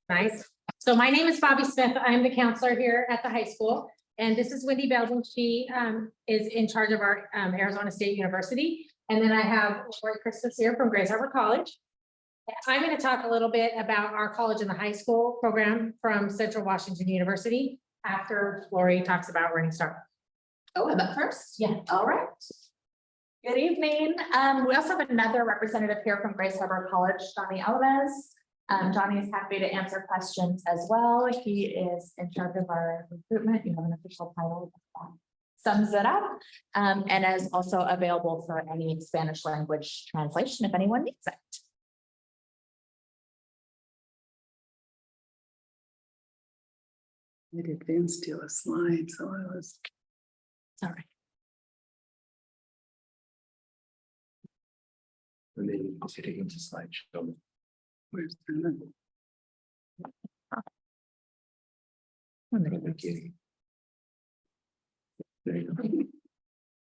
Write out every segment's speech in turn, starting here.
Nice. So my name is Bobby Smith. I'm the counselor here at the high school. And this is Wendy Belden. She is in charge of our Arizona State University. And then I have Lori Christmas here from Grays Harbor College. I'm going to talk a little bit about our college and the high school program from Central Washington University after Lori talks about Running Start. Oh, I'm up first? Yeah. All right. Good evening. We also have another representative here from Grays Harbor College, Johnny Alvarez. Johnny is happy to answer questions as well. He is in charge of our recruitment. You have an official title that sums it up, and is also available for any Spanish language translation if anyone needs it. I advanced to a slide, so I was. All right. And then you can get into slideshow. Where's the? There you go.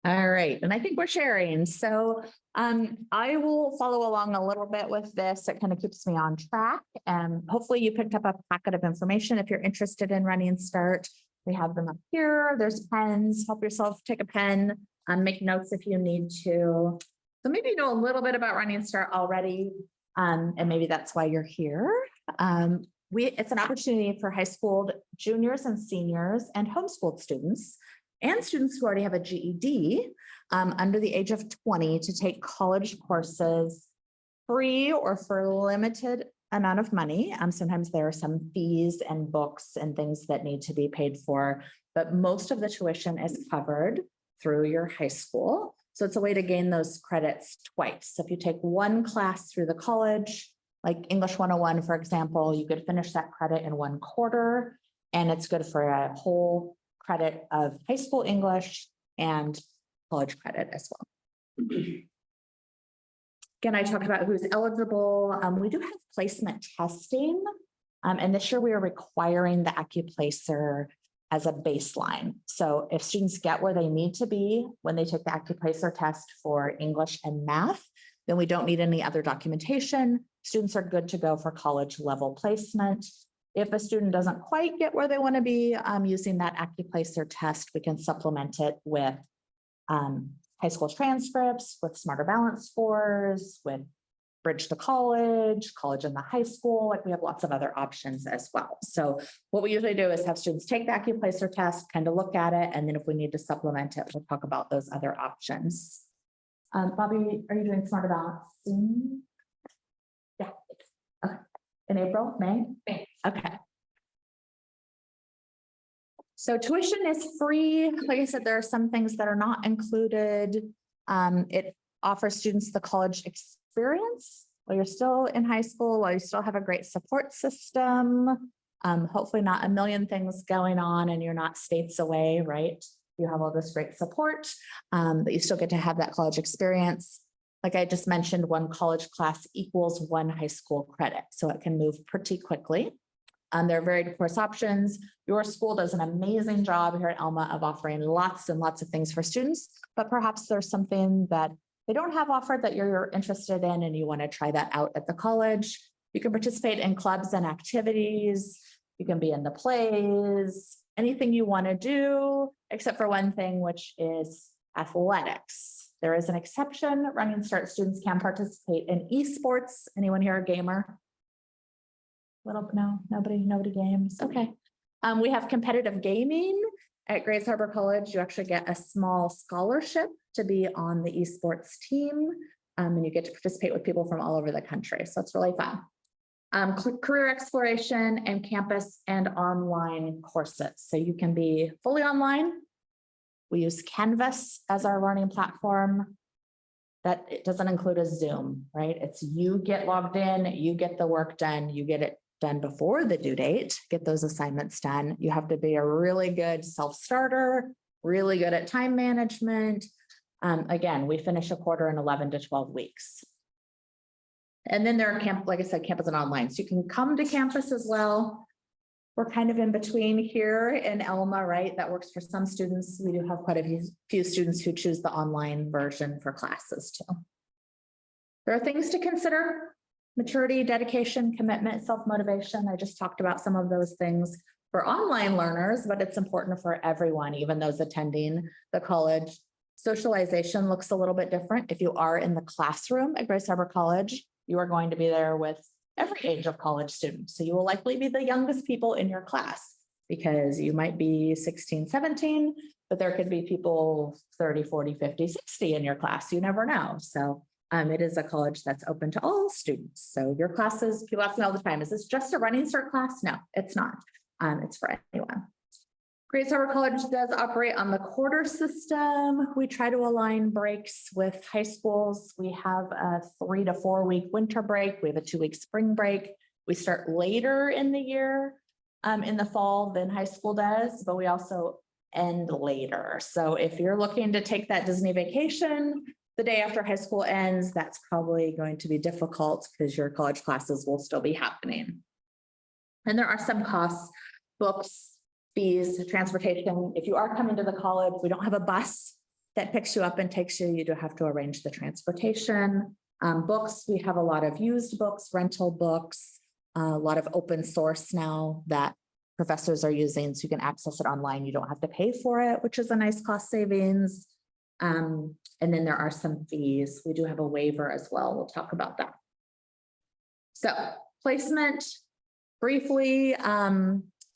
All right, and I think we're sharing. So I will follow along a little bit with this. It kind of keeps me on track. And hopefully you picked up a packet of information. If you're interested in Running Start, we have them up here. There's pens. Help yourself take a pen, make notes if you need to. So maybe you know a little bit about Running Start already, and maybe that's why you're here. It's an opportunity for high school juniors and seniors and homeschooled students and students who already have a GED under the age of 20 to take college courses free or for a limited amount of money. Sometimes there are some fees and books and things that need to be paid for, but most of the tuition is covered through your high school. So it's a way to gain those credits twice. So if you take one class through the college, like English 101, for example, you could finish that credit in 1 quarter, and it's good for a whole credit of high school English and college credit as well. Again, I talked about who's eligible. We do have placement testing, and this year we are requiring the AccuPlacer as a baseline. So if students get where they need to be when they take the AccuPlacer test for English and math, then we don't need any other documentation. Students are good to go for college level placement. If a student doesn't quite get where they want to be using that AccuPlacer test, we can supplement it with high school transcripts, with Smarter Balance scores, with Bridge to College, college in the high school. Like we have lots of other options as well. So what we usually do is have students take the AccuPlacer test, kind of look at it, and then if we need to supplement it, we'll talk about those other options. Bobby, are you doing Smarter Balance soon? Yeah. Okay. In April, May? May. Okay. So tuition is free. Like I said, there are some things that are not included. It offers students the college experience while you're still in high school, while you still have a great support system. Hopefully not a million things going on and you're not states away, right? You have all this great support, but you still get to have that college experience. Like I just mentioned, 1 college class equals 1 high school credit, so it can move pretty quickly. There are varied course options. Your school does an amazing job here at Alma of offering lots and lots of things for students, but perhaps there's something that they don't have offered that you're interested in and you want to try that out at the college. You can participate in clubs and activities. You can be in the plays, anything you want to do, except for one thing, which is athletics. There is an exception. Running Start students can participate in esports. Anyone here a gamer? No, nobody games. Okay. We have competitive gaming at Grays Harbor College. You actually get a small scholarship to be on the esports team, and you get to participate with people from all over the country. So it's really fun. Career exploration and campus and online courses. So you can be fully online. We use Canvas as our learning platform. That it doesn't include a Zoom, right? It's you get logged in, you get the work done, you get it done before the due date, get those assignments done. You have to be a really good self-starter, really good at time management. Again, we finish a quarter in 11 to 12 weeks. And then there are like I said, campus and online. So you can come to campus as well. We're kind of in between here in Elma, right? That works for some students. We do have quite a few students who choose the online version for classes too. There are things to consider maturity, dedication, commitment, self-motivation. I just talked about some of those things for online learners, but it's important for everyone, even those attending the college. Socialization looks a little bit different. If you are in the classroom at Grace Harbor College, you are going to be there with every age of college students. So you will likely be the youngest people in your class because you might be 16, 17, but there could be people 30, 40, 50, 60 in your class. You never know. So it is a college that's open to all students. So your classes, people ask me all the time, is this just a running start class? No, it's not. It's for anyone. Grace Harbor College does operate on the quarter system. We try to align breaks with high schools. We have a 3 to 4 week winter break. We have a 2-week spring break. We start later in the year in the fall than high school does, but we also end later. So if you're looking to take that Disney vacation the day after high school ends, that's probably going to be difficult because your college classes will still be happening. And there are some costs, books, fees, transportation. If you are coming to the college, we don't have a bus that picks you up and takes you. You do have to arrange the transportation. Books, we have a lot of used books, rental books, a lot of open source now that professors are using, so you can access it online. You don't have to pay for it, which is a nice cost savings. And then there are some fees. We do have a waiver as well. We'll talk about that. So placement, briefly,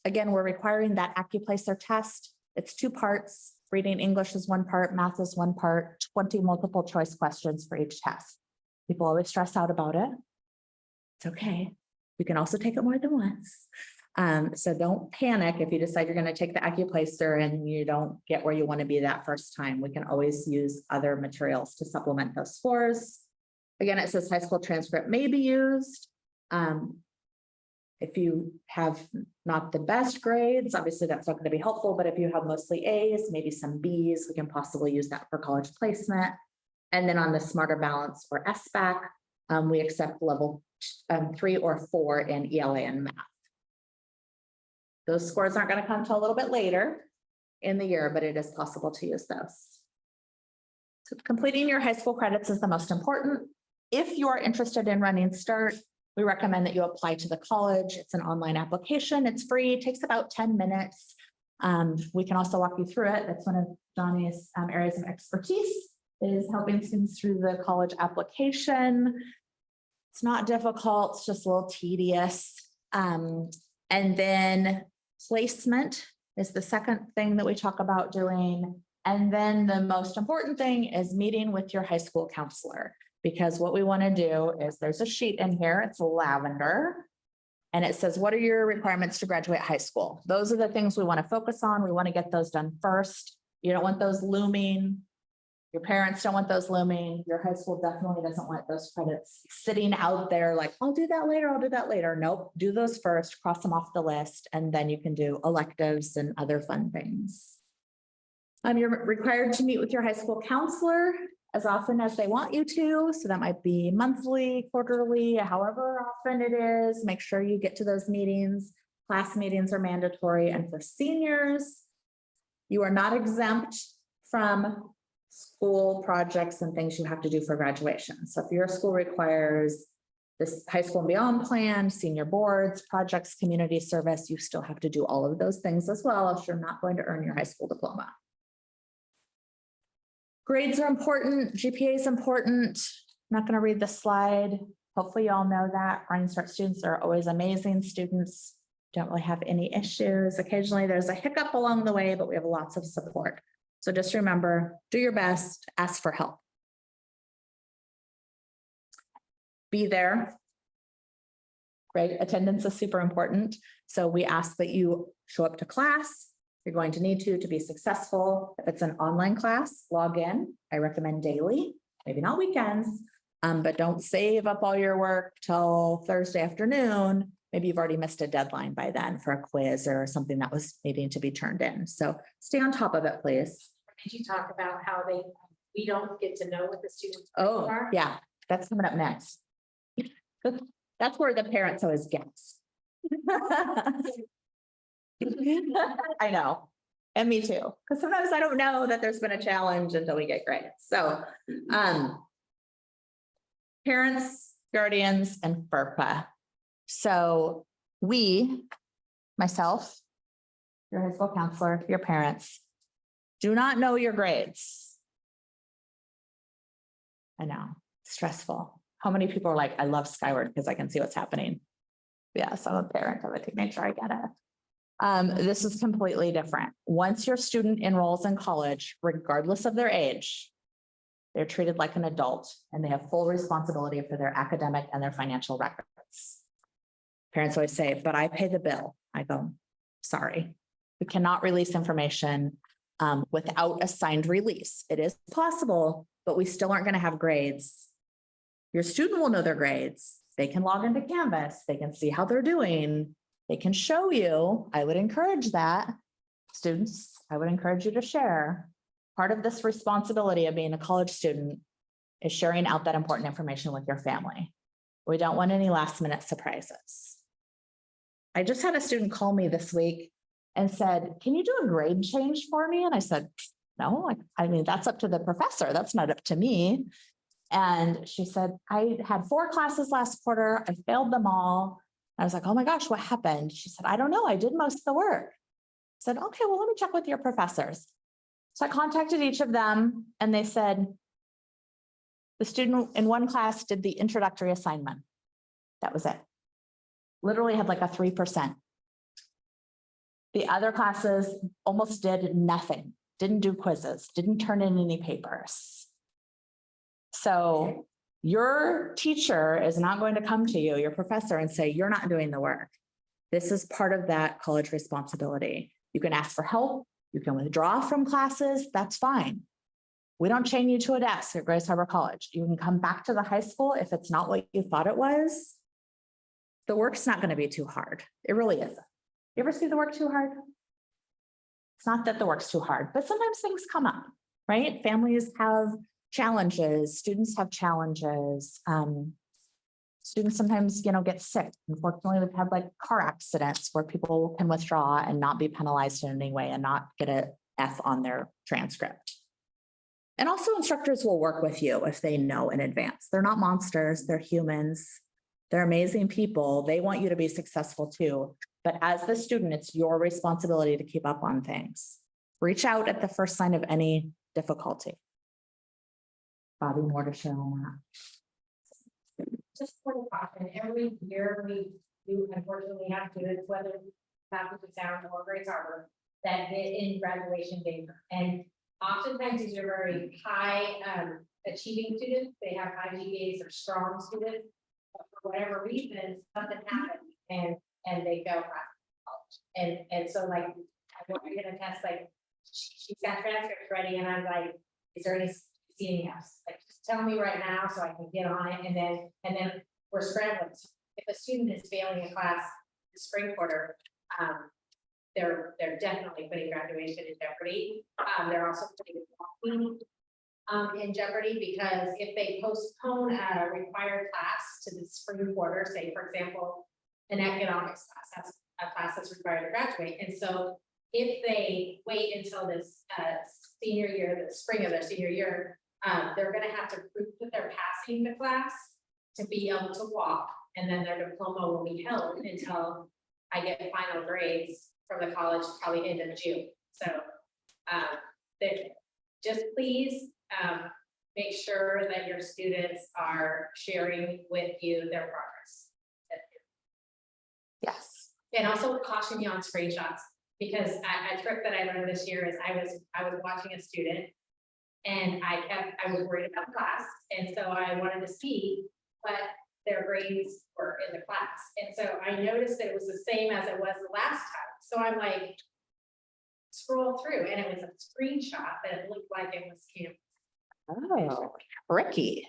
again, we're requiring that AccuPlacer test. It's 2 parts. Reading English is 1 part, math is 1 part, 20 multiple choice questions for each test. People always stress out about it. It's okay. You can also take it more than once. So don't panic if you decide you're going to take the AccuPlacer and you don't get where you want to be that first time. We can always use other materials to supplement those scores. Again, it says high school transcript may be used. If you have not the best grades, obviously that's not going to be helpful, but if you have mostly A's, maybe some B's, we can possibly use that for college placement. And then on the Smarter Balance or SBAC, we accept level 3 or 4 in ELA and math. Those scores aren't going to come until a little bit later in the year, but it is possible to use those. So completing your high school credits is the most important. If you are interested in running START, we recommend that you apply to the college. It's an online application. It's free. It takes about 10 minutes. We can also walk you through it. That's one of Johnny's areas of expertise, is helping students through the college application. It's not difficult. It's just a little tedious. And then placement is the second thing that we talk about doing. And then the most important thing is meeting with your high school counselor. Because what we want to do is there's a sheet in here, it's lavender, and it says, what are your requirements to graduate high school? Those are the things we want to focus on. We want to get those done first. You don't want those looming. Your parents don't want those looming. Your high school definitely doesn't want those credits sitting out there like, I'll do that later, I'll do that later. Nope, do those first, cross them off the list, and then you can do electives and other fun things. You're required to meet with your high school counselor as often as they want you to. So that might be monthly, quarterly, however often it is. Make sure you get to those meetings. Class meetings are mandatory. And for seniors, you are not exempt from school projects and things you have to do for graduation. So if your school requires this high school and beyond plan, senior boards, projects, community service, you still have to do all of those things as well if you're not going to earn your high school diploma. Grades are important. GPA is important. I'm not going to read the slide. Hopefully you all know that. Running Start students are always amazing students. Don't really have any issues. Occasionally there's a hiccup along the way, but we have lots of support. So just remember, do your best, ask for help. Be there. Right? Attendance is super important. So we ask that you show up to class. You're going to need to be successful. If it's an online class, log in. I recommend daily, maybe not weekends, but don't save up all your work till Thursday afternoon. Maybe you've already missed a deadline by then for a quiz or something that was needing to be turned in. So stay on top of it, please. Did you talk about how we don't get to know what the students Oh, are? yeah, that's coming up next. That's where the parents always guess. I know, and me too, because sometimes I don't know that there's been a challenge until we get grades. So parents, guardians, and FERPA. So we, myself, your high school counselor, your parents, do not know your grades. I know, stressful. How many people are like, I love Skyward because I can see what's happening? Yes, I'm a parent of a teenager, I get it. This is completely different. Once your student enrolls in college, regardless of their age, they're treated like an adult and they have full responsibility for their academic and their financial records. Parents always say, but I pay the bill. I go, sorry, we cannot release information without a signed release. It is possible, but we still aren't going to have grades. Your student will know their grades. They can log into Canvas. They can see how they're doing. They can show you. I would encourage that. Students, I would encourage you to share. Part of this responsibility of being a college student is sharing out that important information with your family. We don't want any last minute surprises. I just had a student call me this week and said, can you do a grade change for me? And I said, no, I mean, that's up to the professor. That's not up to me. And she said, I had 4 classes last quarter. I failed them all. I was like, oh my gosh, what happened? She said, I don't know. I did most of the work. I said, okay, well, let me check with your professors. So I contacted each of them and they said, the student in one class did the introductory assignment. That was it. Literally had like a 3%. The other classes almost did nothing, didn't do quizzes, didn't turn in any papers. So your teacher is not going to come to you, your professor, and say, you're not doing the work. This is part of that college responsibility. You can ask for help. You can withdraw from classes. That's fine. We don't chain you to a desk at Grace Harbor College. You can come back to the high school if it's not what you thought it was. The work's not going to be too hard. It really isn't. You ever see the work too hard? It's not that the work's too hard, but sometimes things come up, right? Families have challenges, students have challenges. Students sometimes, get sick. Unfortunately, we've had like car accidents where people can withdraw and not be penalized in any way and not get an F on their transcript. And also instructors will work with you if they know in advance. They're not monsters, they're humans. They're amazing people. They want you to be successful too. But as the student, it's your responsibility to keep up on things. Reach out at the first sign of any difficulty. Bobby, more to share on that. Just for the caution, every year we do unfortunately have students, whether Baptist Sound or Grace Harbor, that get in graduation day. And oftentimes these are very high achieving students. They have high GPAs or strong students. But for whatever reason, something happens and they go out of college. And so like I want to get a test, like she's got transcripts ready, and I'm like, is there any CIHS? Like, just tell me right now so I can get on it. And then we're scrambling. So if a student is failing a class the spring quarter, they're definitely putting graduation in jeopardy. They're also putting walking in jeopardy, because if they postpone a required class to the spring quarter, say for example, an economics class, that's a class that's required to graduate. And so if they wait until this senior year, the spring of their senior year, they're going to have to prove that they're passing the class to be able to walk, and then their diploma will be held until I get final grades from the college, probably end of June. So just please make sure that your students are sharing with you their progress. Yes. And also caution you on screenshots, because a trick that I learned this year is I was watching a student, and I was worried about class, and so I wanted to see what their grades were in the class. And so I noticed that it was the same as it was the last time. So I'm like, scroll through, and it was a screenshot that it looked like it was Canvas. Oh, tricky.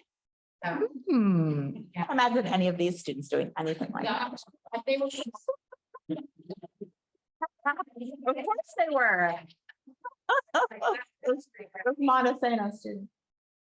So, Can't imagine any of these students doing anything like yeah, that. they were. Of course they were. Those Montesano students.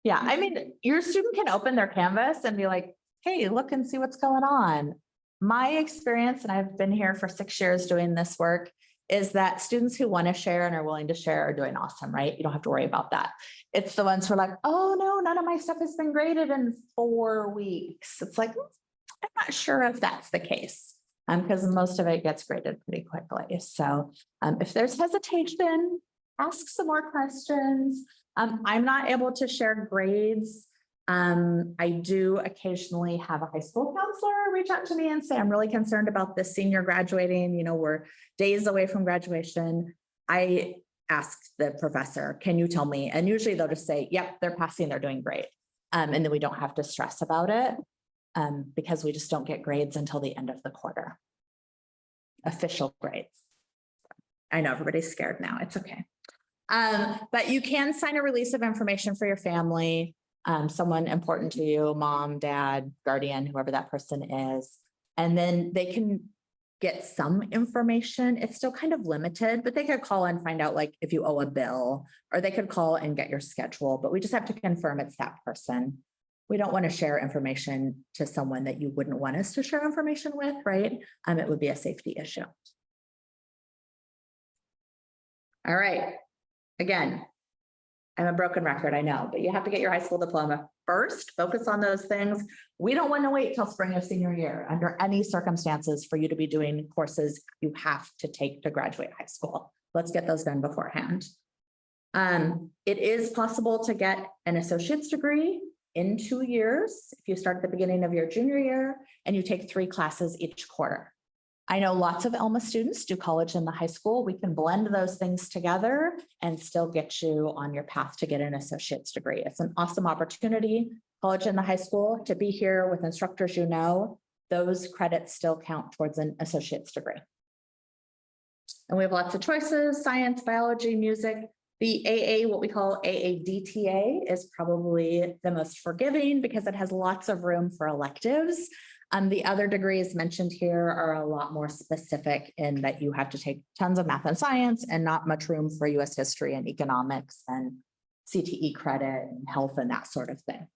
Yeah, I mean, your student can open their Canvas and be like, hey, look and see what's going on. My experience, and I've been here for 6 years doing this work, is that students who want to share and are willing to share are doing awesome, right? You don't have to worry about that. It's the ones who are like, oh no, none of my stuff has been graded in 4 weeks. It's like, I'm not sure if that's the case, because most of it gets graded pretty quickly. So if there's hesitation, ask some more questions. I'm not able to share grades. I do occasionally have a high school counselor reach out to me and say, I'm really concerned about this senior graduating, you know, we're days away from graduation. I ask the professor, can you tell me? And usually they'll just say, yep, they're passing, they're doing great. And then we don't have to stress about it because we just don't get grades until the end of the quarter. Official grades. I know everybody's scared now. It's okay. But you can sign a release of information for your family, someone important to you, mom, dad, guardian, whoever that person is. And then they can get some information. It's still kind of limited, but they could call and find out like if you owe a bill, or they could call and get your schedule, but we just have to confirm it's that person. We don't want to share information to someone that you wouldn't want us to share information with, right? It would be a safety issue. All right. Again, I'm a broken record, I know, but you have to get your high school diploma first. Focus on those things. We don't want to wait till spring of senior year under any circumstances for you to be doing courses you have to take to graduate high school. Let's get those done beforehand. It is possible to get an associate's degree in 2 years if you start at the beginning of your junior year and you take 3 classes each quarter. I know lots of Elma students do college in the high school. We can blend those things together and still get you on your path to get an associate's degree. It's an awesome opportunity, college in the high school, to be here with instructors you know. Those credits still count towards an associate's degree. And we have lots of choices: science, biology, music. The AA, what we call AADTA, is probably the most forgiving because it has lots of room for electives. The other degrees mentioned here are a lot more specific in that you have to take tons of math and science and not much room for US history and economics and CTE credit and health and that sort of thing.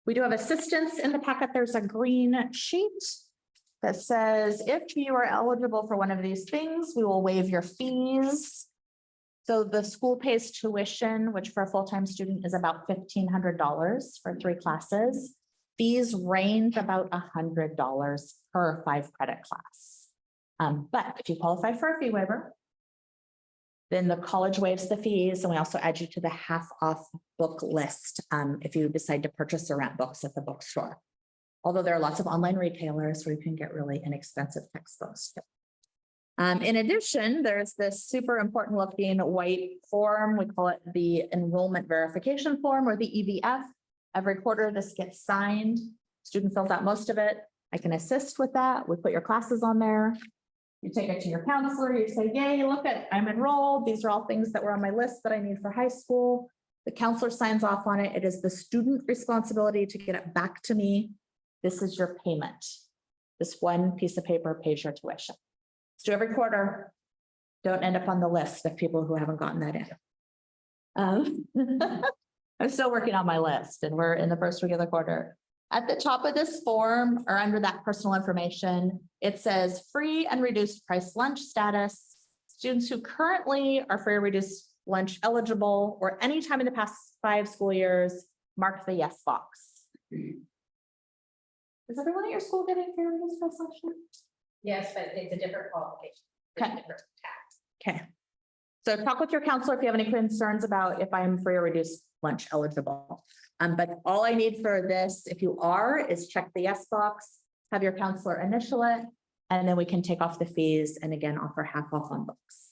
We do have assistance in the packet. There's a green sheet that says, if you are eligible for one of these things, we will waive your fees. So the school pays tuition, which for a full-time student is about $1,500 for 3 classes. Fees range about $100 per 5 credit class. But if you qualify for a fee waiver, then the college waives the fees, and we also add you to the half-off book list if you decide to purchase or rent books at the bookstore. Although there are lots of online retailers where you can get really inexpensive textbooks. In addition, there's this super important looking white form. We call it the enrollment verification form, or the EVF. Every quarter, this gets signed. Student fills out most of it. I can assist with that. We put your classes on there. You take it to your counselor. You say, yay, look at, I'm enrolled. These are all things that were on my list that I need for high school. The counselor signs off on it. It is the student responsibility to get it back to me. This is your payment. This one piece of paper pays your tuition. Let's do every quarter. Don't end up on the list of people who haven't gotten that in. I'm still working on my list, and we're in the first week of the quarter. At the top of this form, or under that personal information, it says free and reduced price lunch status. Students who currently are free or reduced lunch eligible, or any time in the past 5 school years, mark the yes box. Is everyone at your school getting free or reduced price lunch? Yes, but it's a different qualification. Okay. Different tax. Okay. So talk with your counselor if you have any concerns about if I'm free or reduced lunch eligible. But all I need for this, if you are, is check the yes box, have your counselor initial it, and then we can take off the fees and again, offer half off on books.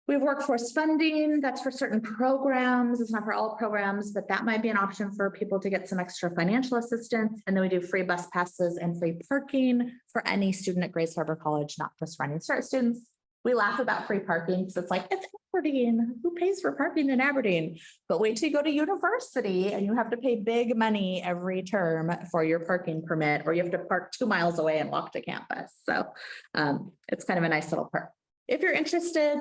We have workforce funding. That's for certain programs. It's not for all programs, but that might be an option for people to get some extra financial assistance. And then we do free bus passes and free parking for any student at Grace Harbor College, not just Running Start students. We laugh about free parking because it's like, it's Aberdeen. Who pays for parking in Aberdeen? But wait till you go to university and you have to pay big money every term for your parking permit, or you have to park 2 miles away and walk to campus. So it's kind of a nice little perk. If you're interested,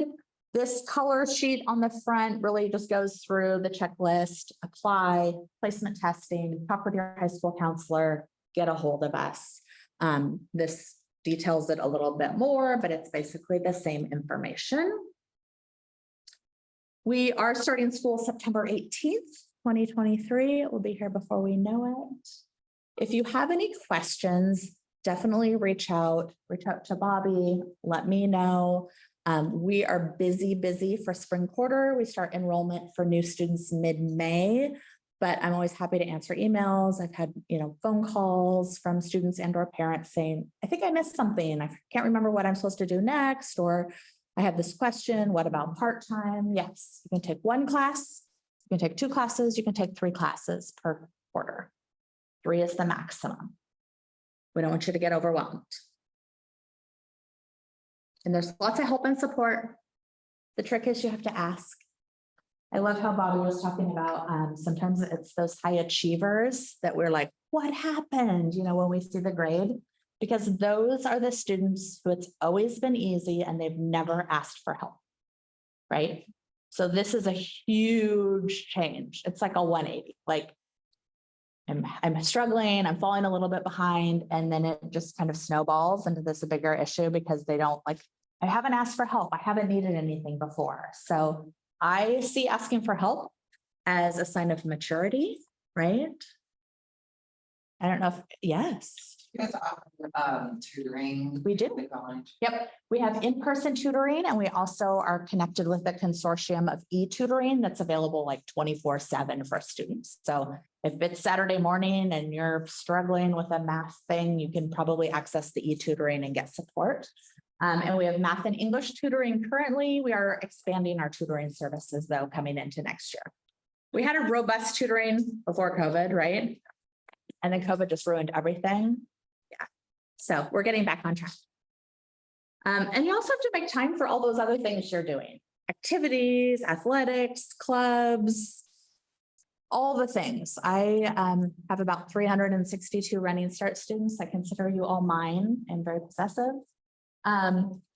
this color sheet on the front really just goes through the checklist: apply, placement testing, talk with your high school counselor, get a hold of us. This details it a little bit more, but it's basically the same information. We are starting school September 18th, 2023. It will be here before we know it. If you have any questions, definitely reach out to Bobby, let me know. We are busy for spring quarter. We start enrollment for new students mid-May, but I'm always happy to answer emails. I've had, phone calls from students and or parents saying, I think I missed something. I can't remember what I'm supposed to do next, or I have this question, what about part-time? Yes, you can take one class, you can take 2 classes, you can take 3 classes per quarter. 3 is the maximum. We don't want you to get overwhelmed. And there's lots of help and support. The trick is you have to ask. I love how Bobby was talking about, sometimes it's those high achievers that we're like, what happened? When we see the grade, because those are the students who it's always been easy and they've never asked for help, right? So this is a huge change. It's like a 180, like I'm struggling, I'm falling a little bit behind, and then it just kind of snowballs into this bigger issue because they don't I haven't asked for help. I haven't needed anything before. So I see asking for help as a sign of maturity, right? I don't know if, yes. You guys offer tutoring. We do. Like online. Yep, we have in-person tutoring, and we also are connected with a consortium of e-tutoring that's available 24/7 for students. So if it's Saturday morning and you're struggling with a math thing, you can probably access the e-tutoring and get support. And we have math and English tutoring currently. We are expanding our tutoring services though coming into next year. We had a robust tutoring before COVID, right? And then COVID just ruined everything. Yeah. So we're getting back on track. And you also have to make time for all those other things you're doing. Activities, athletics, clubs, all the things. I have about 362 Running Start students. I consider you all mine and very possessive.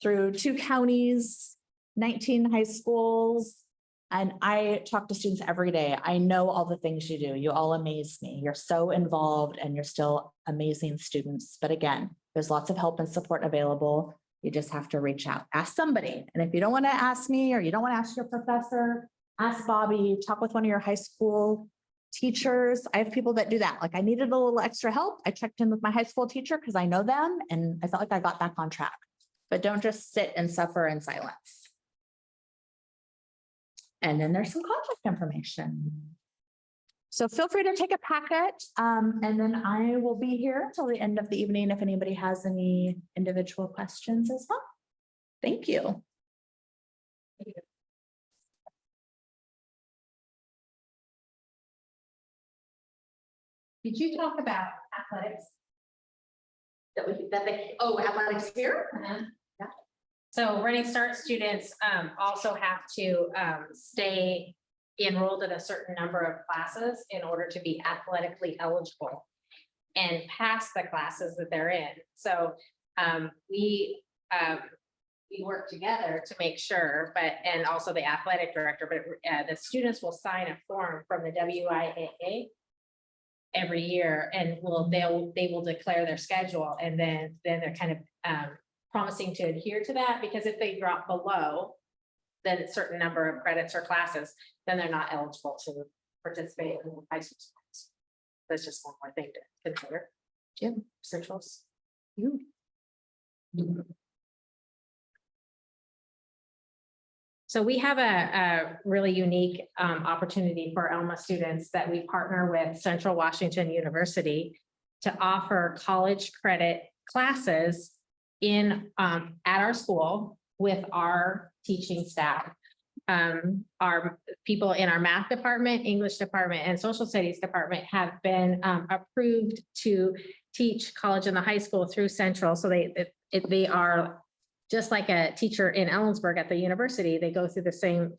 Through 2 counties, 19 high schools, and I talk to students every day. I know all the things you do. You all amaze me. You're so involved and you're still amazing students. But again, there's lots of help and support available. You just have to reach out, ask somebody. And if you don't want to ask me or you don't want to ask your professor, ask Bobby, talk with one of your high school teachers. I have people that do that. I needed a little extra help. I checked in with my high school teacher because I know them and I felt like I got back on track. But don't just sit and suffer in silence. And then there's some contact information. So feel free to take a packet, and then I will be here till the end of the evening if anybody has any individual questions as well. Thank you. Did you talk about athletics? Athletics here? Yeah. So Running Start students also have to stay enrolled in a certain number of classes in order to be athletically eligible and pass the classes that they're in. So we work together to make sure, and also the athletic director, but the students will sign a form from the WIAA every year, and they will declare their schedule, and then they're kind of promising to adhere to that, because if they drop below then a certain number of credits or classes, then they're not eligible to participate in the high school sports. That's just one more thing to consider. Jim, centrals. You. So we have a really unique opportunity for Elma students that we partner with Central Washington University to offer college credit classes in at our school with our teaching staff. Our people in our math department, English department, and social studies department have been approved to teach college and the high school through Central. So they are just like a teacher in Ellensburg at the university. They go through the same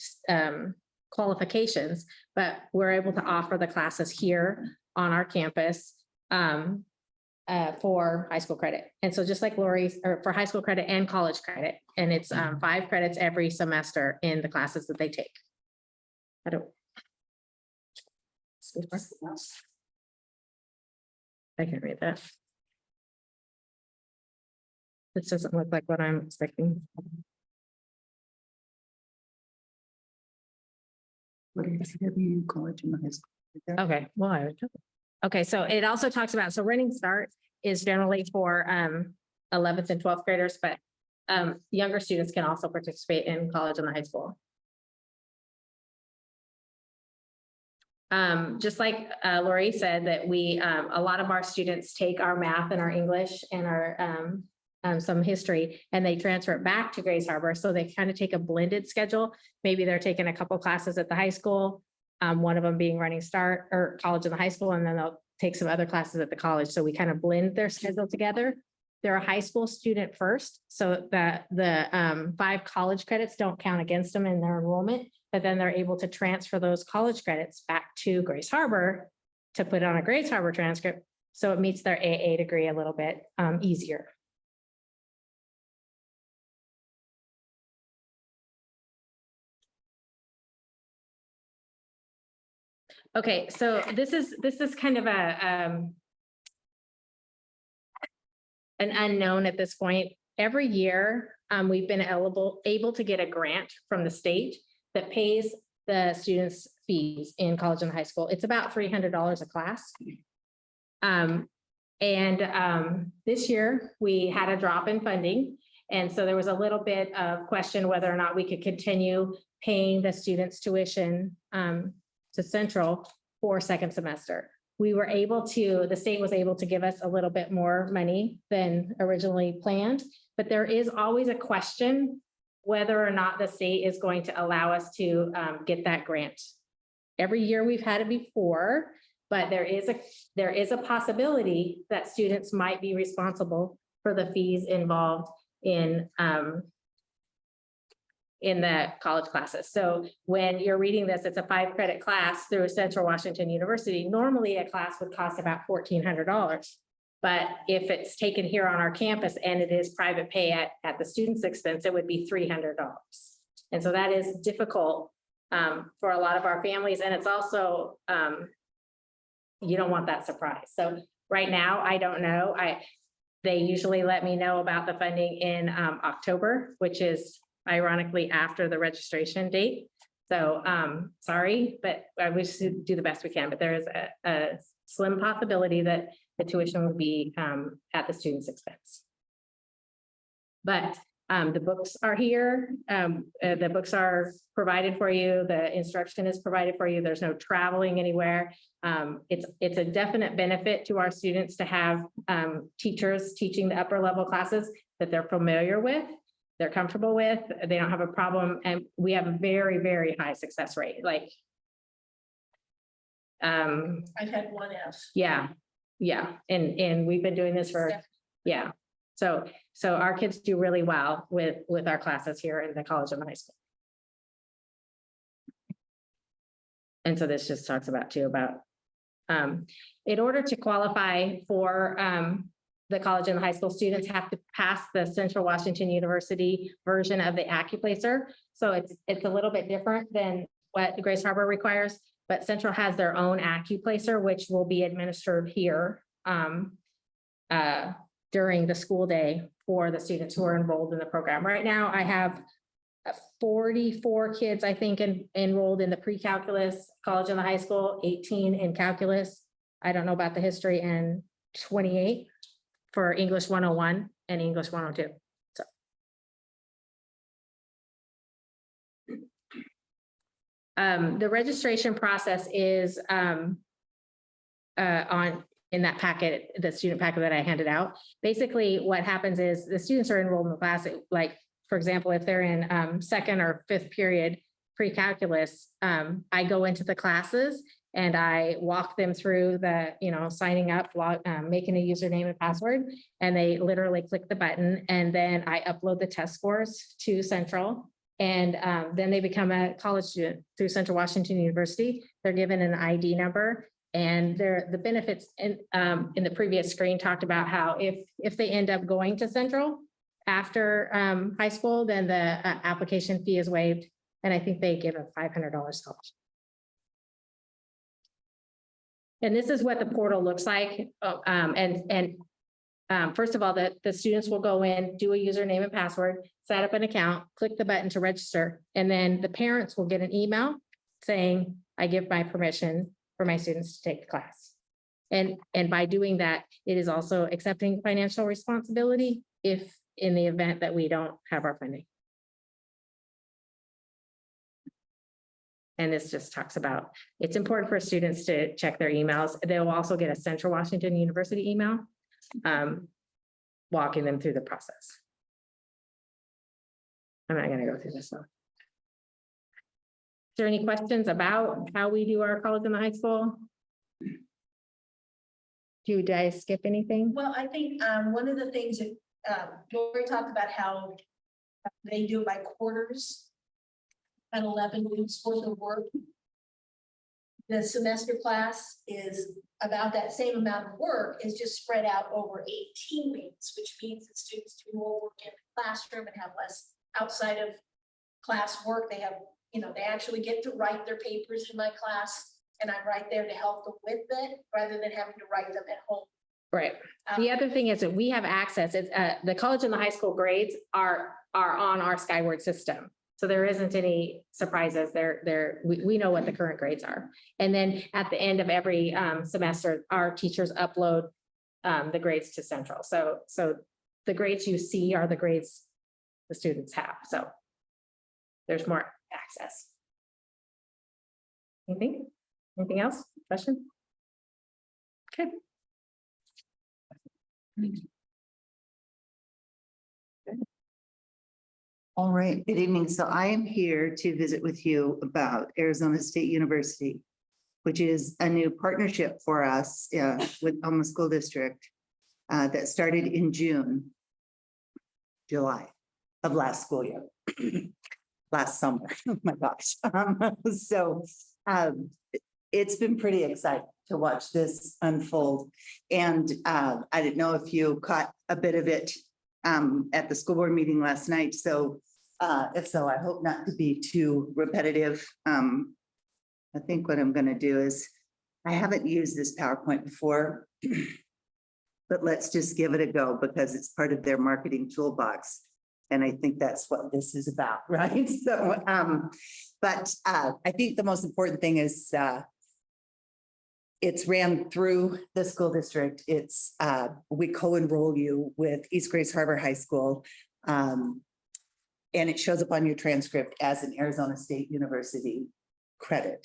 qualifications, but we're able to offer the classes here on our campus for high school credit. And so just like Lori's, or for high school credit and college credit, and it's 5 credits every semester in the classes that they take. I don't. I can read that. This doesn't look like what I'm expecting. What is it, college and high school? Okay, well, okay, so it also talks about, so running start is generally for 11th and 12th graders, but younger students can also participate in college and the high school. Just like Lori said, that we, a lot of our students take our math and our English and our some history, and they transfer it back to Grace Harbor. So they kind of take a blended schedule. Maybe they're taking a couple classes at the high school, one of them being running start or college in the high school, and then they'll take some other classes at the college. So we kind of blend their schedule together. They're a high school student first, so that the 5 college credits don't count against them in their enrollment, but then they're able to transfer those college credits back to Grace Harbor to put on a Grace Harbor transcript. So it meets their AA degree a little bit easier. Okay, so this is kind of a an unknown at this point. Every year, we've been able to get a grant from the state that pays the students' fees in college and high school. It's about $300 a class. This year we had a drop in funding. And so there was a little bit of question whether or not we could continue paying the students' tuition to Central for second semester. We were able to, the state was able to give us a little bit more money than originally planned, but there is always a question whether or not the state is going to allow us to get that grant. Every year we've had it before, but there is a possibility that students might be responsible for the fees involved in the college classes. So when you're reading this, it's a 5-credit class through Central Washington University. Normally a class would cost about $1,400. But if it's taken here on our campus and it is private pay at the student's expense, it would be $300. And so that is difficult for a lot of our families. And it's also, you don't want that surprise. So right now, I don't know. They usually let me know about the funding in October, which is ironically after the registration date. So sorry, but I wish to do the best we can, but there is a slim possibility that the tuition would be at the student's expense. But the books are here. The books are provided for you. The instruction is provided for you. There's no traveling anywhere. It's a definite benefit to our students to have teachers teaching the upper level classes that they're familiar with, they're comfortable with, they don't have a problem. And we have a very, very high success rate. Like, I've had 1 F. yeah. And we've been doing this for, yeah. So our kids do really well with our classes here in the college and the high school. And so this just talks about in order to qualify for the college and the high school, students have to pass the Central Washington University version of the AccuPlacer. So it's a little bit different than what Grace Harbor requires, but Central has their own AccuPlacer, which will be administered here during the school day for the students who are enrolled in the program. Right now, I have 44 kids, I think, enrolled in the pre-calculus college and the high school, 18 in calculus. I don't know about the history, and 28 for English 101 and English 102. So. The registration process is in that packet, the student packet that I handed out. Basically, what happens is the students are enrolled in the class, like, for example, if they're in 2nd or 5th period pre-calculus, I go into the classes and I walk them through the, signing up, making a username and password, and they literally click the button, and then I upload the test scores to Central, and then they become a college student through Central Washington University. They're given an ID number, and the benefits in the previous screen talked about how if they end up going to Central after high school, then the application fee is waived, and I think they give a $500 scholarship. And this is what the portal looks like. And first of all, that the students will go in, do a username and password, set up an account, click the button to register, and then the parents will get an email saying, I give my permission for my students to take the class. And by doing that, it is also accepting financial responsibility if in the event that we don't have our funding. And this just talks about, it's important for students to check their emails. They'll also get a Central Washington University email, walking them through the process. I'm not gonna go through this one. Is there any questions about how we do our college and the high school? Did I skip anything? Well, I think one of the things that Lori talked about how they do by quarters. At 11 weeks worth of work. The semester class is about that same amount of work, is just spread out over 18 weeks, which means that students do more work in the classroom and have less outside of class work. They have, you know, they actually get to write their papers in my class, and I'm right there to help them with it rather than having to write them at home. Right. The other thing is that we have access, it's the college and the high school grades are on our Skyward system. So there isn't any surprises we know what the current grades are. And then at the end of every semester, our teachers upload the grades to Central. So the grades you see are the grades the students have. So there's more access. Anything else? Question? Okay. All right, good evening. So I am here to visit with you about Arizona State University, which is a new partnership for us with Alma School District that started in July of last school year, last summer. Oh my gosh. It's been pretty exciting to watch this unfold. And I didn't know if you caught a bit of it at the school board meeting last night. So if so, I hope not to be too repetitive. I think what I'm going to do is, I haven't used this PowerPoint before, but let's just give it a go because it's part of their marketing toolbox. And I think that's what this is about, right? So, but I think the most important thing is it's ran through the school district. It's we co-enroll you with East Grace Harbor High School. And it shows up on your transcript as an Arizona State University credit.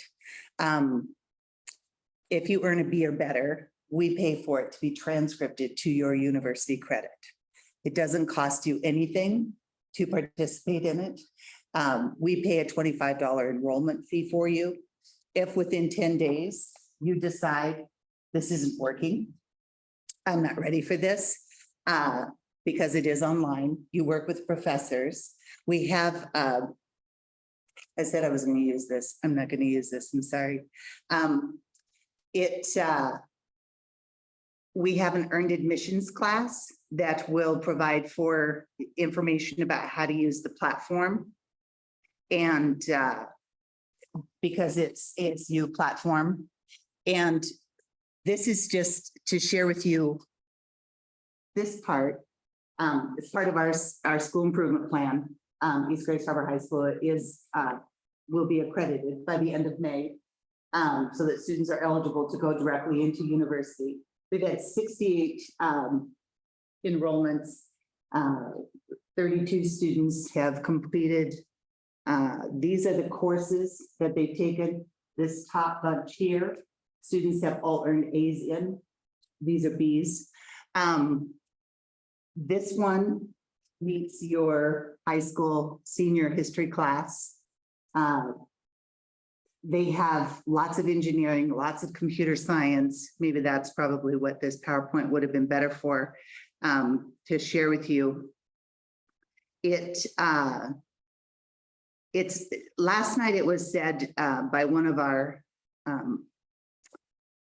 If you earn a B or better, we pay for it to be transcripted to your university credit. It doesn't cost you anything to participate in it. We pay a $25 enrollment fee for you. If within 10 days you decide this isn't working, I'm not ready for this, because it is online, you work with professors. We have, I said I was going to use this. I'm not going to use this. I'm sorry. We have an earned admissions class that will provide for information about how to use the platform. And because it's ASU platform. And this is just to share with you this part. It's part of our school improvement plan. East Grace Harbor High School will be accredited by the end of May, so that students are eligible to go directly into university. We've had 68 enrollments. 32 students have completed. These are the courses that they've taken. This top bunch here, students have all earned A's in. These are B's. This one meets your high school senior history class. They have lots of engineering, lots of computer science. Maybe that's probably what this PowerPoint would have been better for, to share with you. It's last night it was said by one of our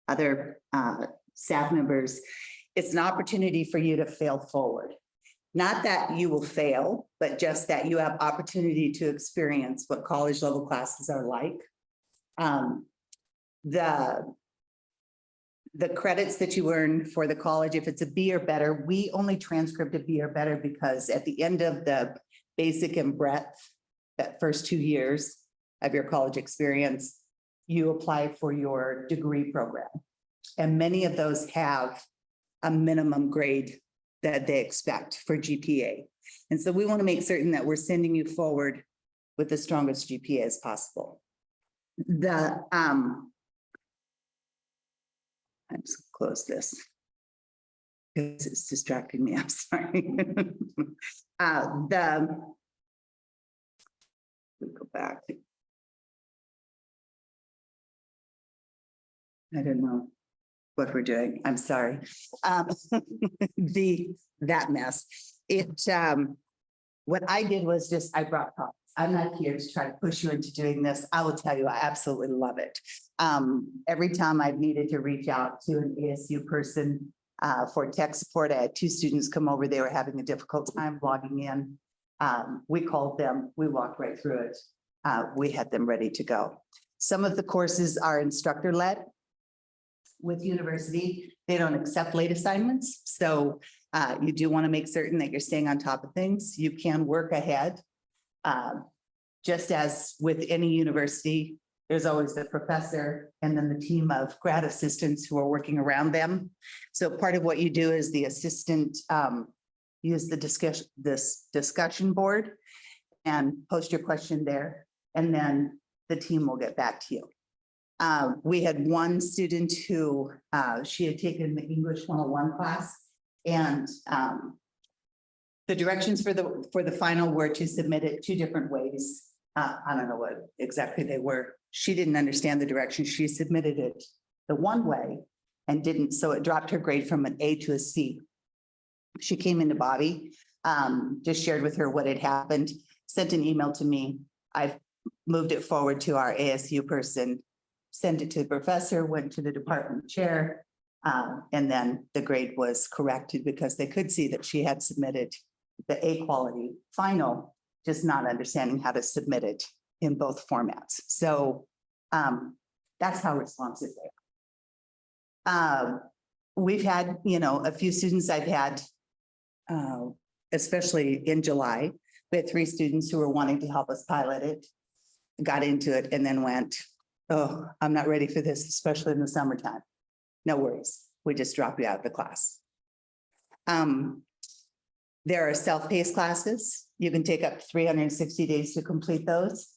other staff members, it's an opportunity for you to fail forward. Not that you will fail, but just that you have opportunity to experience what college level classes are like. the credits that you earn for the college, if it's a B or better, we only transcript a B or better because at the end of the basic and breadth, that first 2 years of your college experience, you apply for your degree program. And many of those have a minimum grade that they expect for GPA. And so we want to make certain that we're sending you forward with the strongest GPA as possible. I'm just gonna close this because it's distracting me. I'm sorry. We'll go back. I don't know what we're doing. I'm sorry. That mess. What I did was just, I brought props. I'm not here to try to push you into doing this. I will tell you, I absolutely love it. Every time I've needed to reach out to an ASU person for tech support, I had 2 students come over. They were having a difficult time logging in. We called them. We walked right through it. We had them ready to go. Some of the courses are instructor-led. With university, they don't accept late assignments. So you do want to make certain that you're staying on top of things. You can work ahead. Just as with any university, there's always the professor and then the team of grad assistants who are working around them. So part of what you do is the assistant use this discussion board and post your question there, and then the team will get back to you. We had one student who she had taken the English 101 class, and the directions for the final were to submit it 2 different ways. I don't know what exactly they were. She didn't understand the directions. She submitted it the one way and didn't, so it dropped her grade from an A to a C. She came into Bobby, just shared with her what had happened, sent an email to me. I've moved it forward to our ASU person, sent it to the professor, went to the department chair, and then the grade was corrected because they could see that she had submitted the A quality final, just not understanding how to submit it in both formats. So that's how responsive they are. We've had, a few students I've had, especially in July, we had 3 students who were wanting to help us pilot it, got into it, and then went, oh, I'm not ready for this, especially in the summertime. No worries. We just drop you out of the class. There are self-paced classes. You can take up to 360 days to complete those.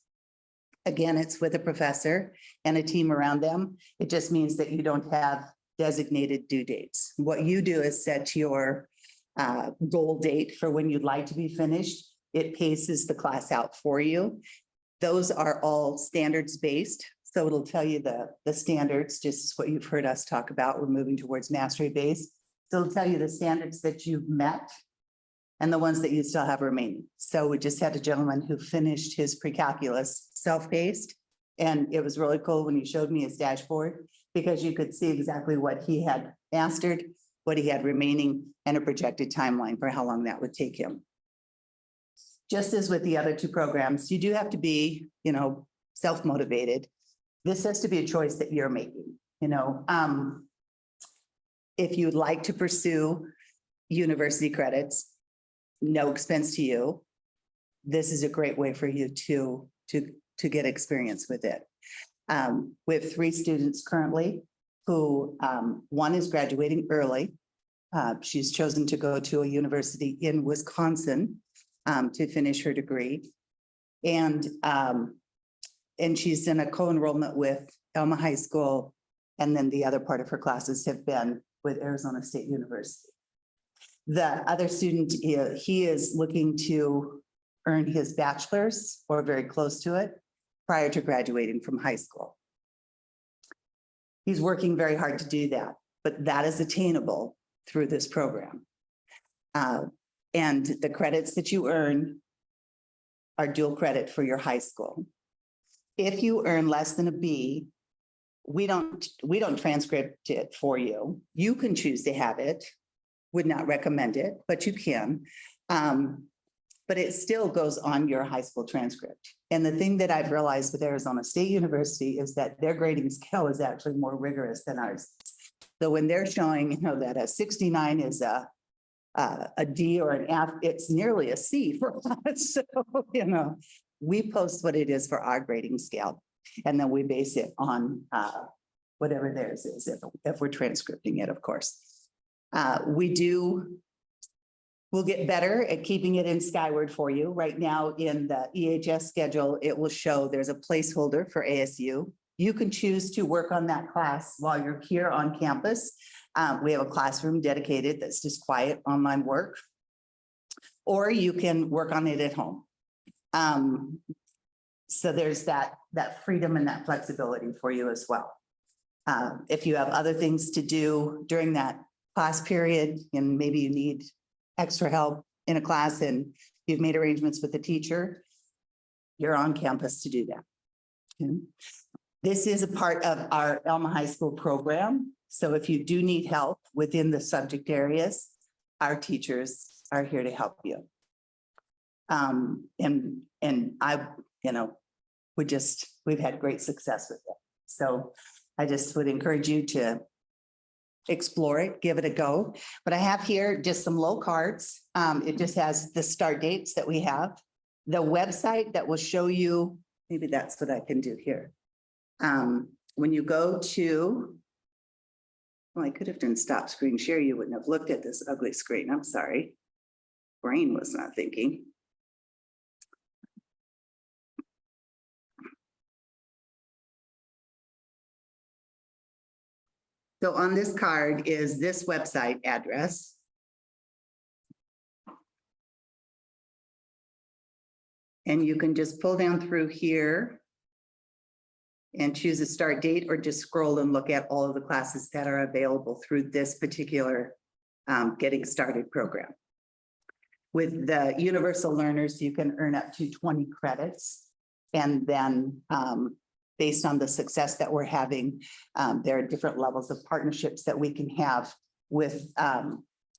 Again, it's with a professor and a team around them. It just means that you don't have designated due dates. What you do is set your goal date for when you'd like to be finished. It paces the class out for you. Those are all standards-based. So it'll tell you the standards, just as what you've heard us talk about. We're moving towards mastery-based. So it'll tell you the standards that you've met and the ones that you still have remaining. So we just had a gentleman who finished his pre-calculus self-paced. And it was really cool when he showed me his dashboard, because you could see exactly what he had mastered, what he had remaining, and a projected timeline for how long that would take him. Just as with the other 2 programs, you do have to be, self-motivated. This has to be a choice that you're making, if you'd like to pursue university credits, no expense to you, this is a great way for you to get experience with it. We have 3 students currently who, one is graduating early. She's chosen to go to a university in Wisconsin to finish her degree. And she's in a co-enrollment with Elma High School. And then the other part of her classes have been with Arizona State University. The other student, he is looking to earn his bachelor's or very close to it prior to graduating from high school. He's working very hard to do that, but that is attainable through this program. And the credits that you earn are dual credit for your high school. If you earn less than a B, we don't transcript it for you. You can choose to have it. Would not recommend it, but you can. But it still goes on your high school transcript. And the thing that I've realized with Arizona State University is that their grading scale is actually more rigorous than ours. So when they're showing, that a 69 is a D or an F, it's nearly a C for us. So, we post what it is for our grading scale. And then we base it on whatever theirs is, if we're transcripting it, of course. We'll get better at keeping it in Skyward for you. Right now in the EHS schedule, it will show there's a placeholder for ASU. You can choose to work on that class while you're here on campus. We have a classroom dedicated that's just quiet online work. Or you can work on it at home. So there's that freedom and that flexibility for you as well. If you have other things to do during that class period, and maybe you need extra help in a class and you've made arrangements with the teacher, you're on campus to do that. Okay. This is a part of our Elma High School program. So if you do need help within the subject areas, our teachers are here to help you. And I, we've had great success with it. So I just would encourage you to explore it, give it a go. But I have here just some low cards. It just has the start dates that we have, the website that will show you, maybe that's what I can do here. When you go to, well, I could have done stop screen share. You wouldn't have looked at this ugly screen. I'm sorry. Brain was not thinking. So on this card is this website address. And you can just pull down through here and choose a start date, or just scroll and look at all of the classes that are available through this particular Getting Started program. With the universal learners, you can earn up to 20 credits. And then based on the success that we're having, there are different levels of partnerships that we can have with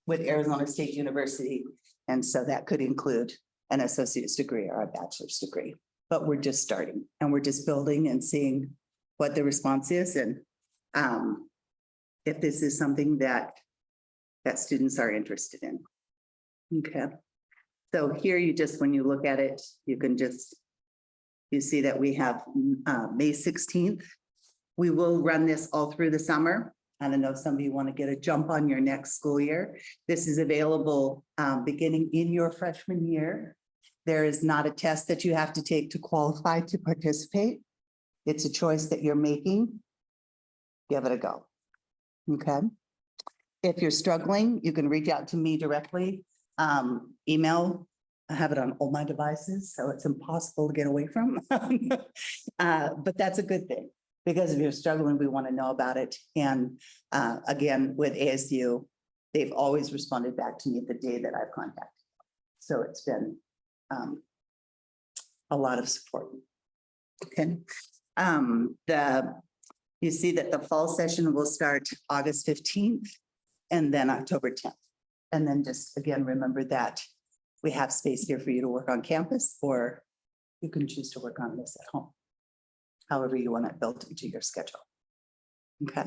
Arizona State University. And so that could include an associate's degree or a bachelor's degree. But we're just starting and we're just building and seeing what the response is. And if this is something that students are interested in. Okay. So here you just, when you look at it, you can just, you see that we have May 16th. We will run this all through the summer. I don't know if some of you want to get a jump on your next school year. This is available beginning in your freshman year. There is not a test that you have to take to qualify to participate. It's a choice that you're making. Give it a go. Okay. If you're struggling, you can reach out to me directly. Email. I have it on all my devices, so it's impossible to get away from. But that's a good thing, because if you're struggling, we want to know about it. And again, with ASU, they've always responded back to me the day that I've contacted. So it's been a lot of support. Okay. You see that the fall session will start August 15th and then October 10th. And then just again, remember that we have space here for you to work on campus, or you can choose to work on this at home, however you want it built into your schedule. Okay.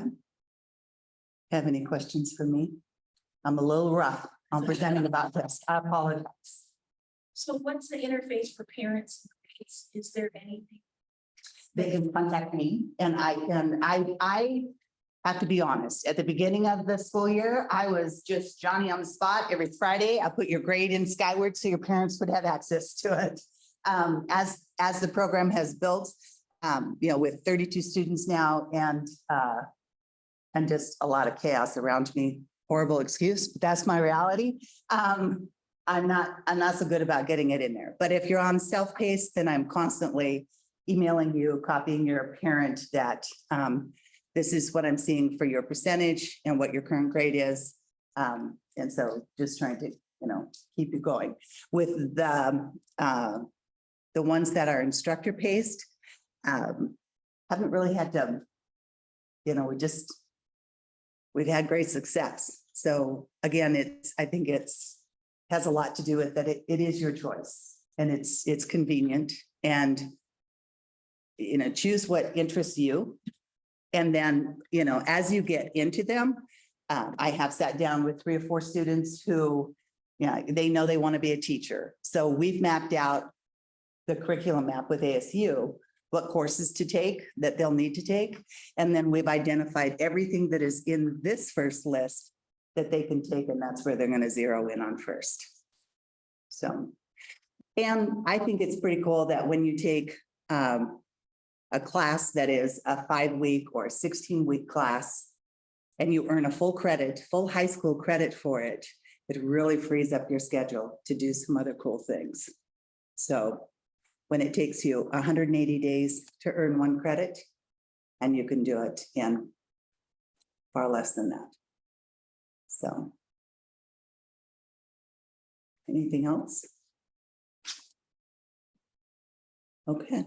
Have any questions for me? I'm a little rough on presenting about this. I apologize. So what's the interface for parents? Is there anything? They can contact me and I have to be honest, at the beginning of the school year, I was just Johnny on the spot. Every Friday, I put your grade in Skyward so your parents would have access to it. As the program has built, with 32 students now and just a lot of chaos around me, horrible excuse, but that's my reality. I'm not so good about getting it in there, but if you're on self-paced, then I'm constantly emailing you, copying your parent that this is what I'm seeing for your percentage and what your current grade is. And so just trying to, keep you going. With the ones that are instructor paced, haven't really had to, we've had great success. So again, I think has a lot to do with that. It is your choice and it's convenient, and choose what interests you. And then, you know, as you get into them, I have sat down with 3 or 4 students who, yeah, they know they want to be a teacher. So we've mapped out the curriculum map with ASU, what courses to take that they'll need to take. And then we've identified everything that is in this first list that they can take, and that's where they're going to zero in on first. So, and I think it's pretty cool that when you take a class that is a 5-week or 16-week class, and you earn a full credit, full high school credit for it, it really frees up your schedule to do some other cool things. So when it takes you 180 days to earn 1 credit, and you can do it in far less than that. So. Anything else? Okay.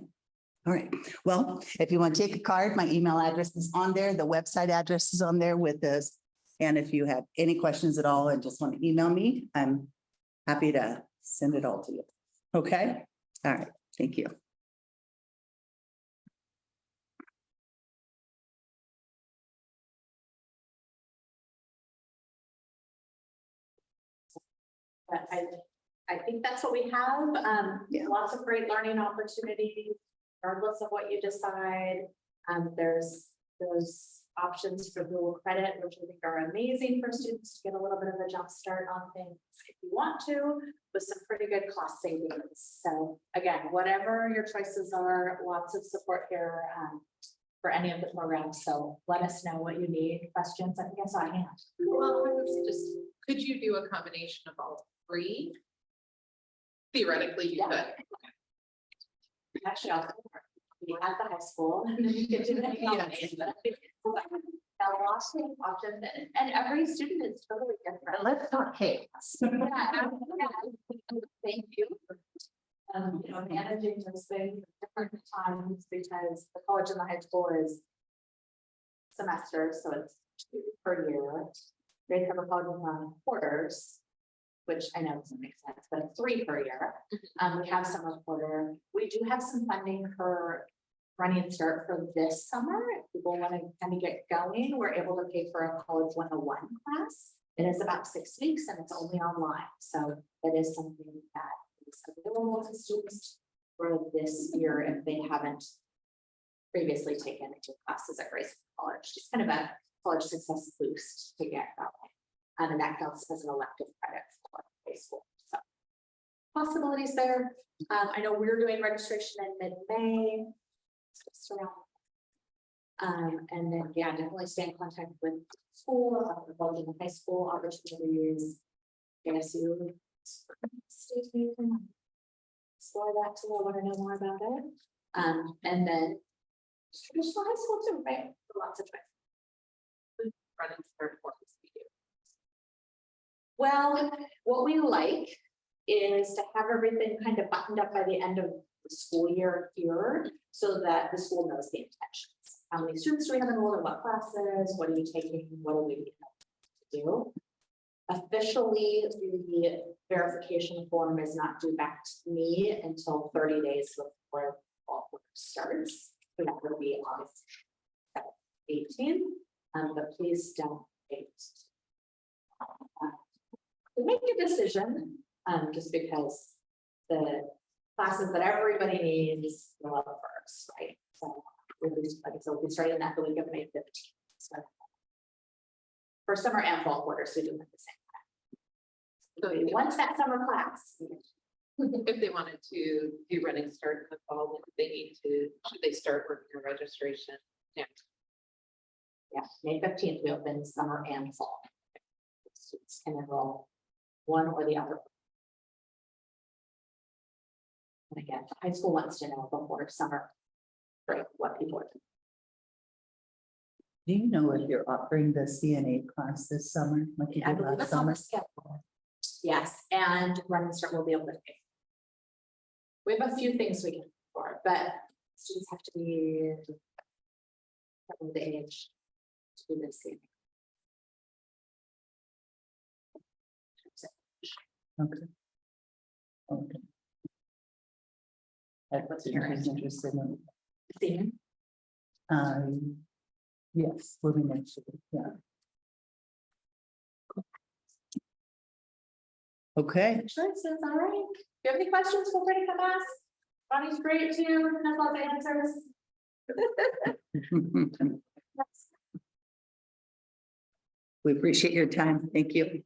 All right. Well, if you want to take a card, my email address is on there. The website address is on there with this. And if you have any questions at all and just want to email me, I'm happy to send it all to you. Okay. All right. Thank you. But I think that's what we have. Yeah. Lots of great learning opportunities, regardless of what you decide. There's those options for dual credit, which I think are amazing for students to get a little bit of a jump start on things if you want to, with some pretty good cost savings. So again, whatever your choices are, lots of support here for any of the programs. So let us know what you need. Questions? I think I saw a hand. Well, I was just, could you do a combination of all 3? Theoretically, you Yeah. could. Actually, I'll be at the high school and then you could do that. Yes. Often, and every student is totally different. Let's talk chaos. Yeah. Thank you. You know, managing those things at different times because the college and the high school is semester, so it's 2 per year. They have a college on quarters, which I know doesn't make sense, but it's 3 per year. We have summer quarter. We do have some funding for running start for this summer. If people want to kind of get going, we're able to pay for a college 101 class. It is about 6 weeks and it's only online. So that is something that is available to students for this year if they haven't previously taken any classes at Grace College. Just kind of a college success boost to get going. And that counts as an elective credit for high school. So possibilities there. I know we're doing registration in mid-May. Just around. And then, yeah, definitely stay in contact with school, involved in the high school opportunities, ASU. Stay tuned. Explore that too. I want to know more about it. And then traditional high school too, right? Lots of choice. Running start forms we do. Well, what we like is to have everything kind of buttoned up by the end of the school year here, so that the school knows the intentions. How many students do we have enrolled in what classes? What are you taking? What do we do? Officially, the verification form is not due back to me until 30 days before fall quarter starts. So that will be August 18. But please don't wait. To make a decision, just because the classes that everybody needs will up first, right? So we'll be, like I said, we'll be starting that the week of May 15th. So for summer and fall quarters, we do it at the same time. So once that summer class. If they wanted to do running start in the fall, they need to, should they start working on registration? Yeah. Yeah, May 15th, we open summer and fall. Students can enroll one or the other. And again, high school wants to know before summer break what people are doing. Do you know if you're offering the CNA class this summer, like you I did believe last it's on summer? the schedule. Yes, and Running Start will be able to pay. We have a few things we can for, but students have to be of the age to do this. Okay. Okay. That's interesting. Senior. Yes, women actually, yeah. Okay. Sure, so it's all right. If you have any questions, feel free to come ask. Bonnie's great too, has lots of answers. We appreciate your time. Thank you.